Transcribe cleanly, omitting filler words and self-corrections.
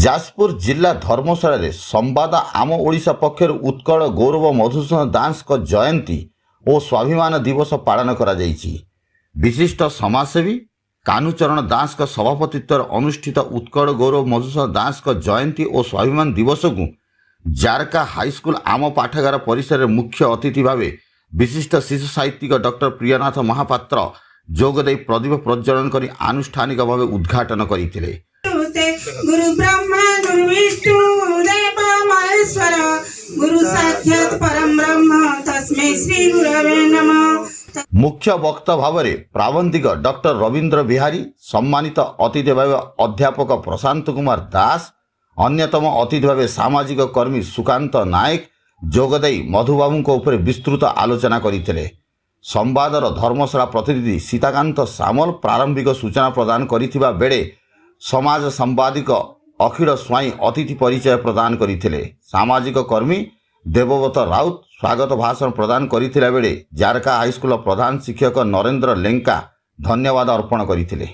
ଯାଜପୁର ଜିଲ୍ଲା ଧର୍ମଶାଳାରେ ସମ୍ବାଦ ଆମ ଓଡ଼ିଶା ପକ୍ଷରୁ ଉତ୍କଳ ଗୌରବ ମଧୁସୂଦନ ଦାସଙ୍କ ଜୟନ୍ତୀ ଓ ସ୍ୱାଭିମାନ ଦିବସ ପାଳନ କରାଯାଇଛି। ବିଶିଷ୍ଟ ସମାଜସେବୀ କାହ୍ନୁଚରଣ ଦାସଙ୍କ ସଭାପତିତ୍ୱରେ ଅନୁଷ୍ଠିତ ଉତ୍କଳ ଗୌରବ ମଧୁସୂଦନ ଦାସଙ୍କ ଜୟନ୍ତୀ ଓ ସ୍ୱାଭିମାନ ଦିବସକୁ ଜାରକା ହାଇସ୍କୁଲ ଆମ ପାଠାଗାର ପରିସରରେ ମୁଖ୍ୟ ଅତିଥି ଭାବେ ବିଶିଷ୍ଟ ଶିଶୁ ସାହିତ୍ୟିକ ଡକ୍ଟର ପ୍ରିୟନାଥ ମହାପାତ୍ର ଯୋଗଦେଇ ପ୍ରଦୀପ ପ୍ରଜ୍ୱଳନ କରି ଆନୁଷ୍ଠାନିକ ଭାବେ ଉଦ୍ଘାଟନ କରିଥିଲେ। गुरु ब्रह्मा गुरु विष्णु देव महेश्वर गुरु साक्षात परम ब्रह्म तस्मै श्री गुरवे नमः। मुख्य वक्ता भावरे प्राबंधिक डॉक्टर रवींद्र बिहारी, सम्मानित अतिथि भावे अध्यापक प्रशांत कुमार दास, अन्यतम अतिथि भावे सामाजिक कर्मी सुकांत नायक जोगदेई मधुबाबू उपरे विस्तृत आलोचना करथिले। संवादर धर्मशाला प्रतिनिधि सीताकांत सामल प्रारंभिक सूचना प्रदान करिथिबा बेले समाज संवादिक अखिल स्वाई अतिथि परिचय प्रदान करथिले। सामाजिक कर्मी देवव्रत राउत स्वागत भाषण प्रदान करथिला बेले जारका हाईस्कूल प्रधान शिक्षक नरेंद्र लेंका धन्यवाद अर्पण करथिले।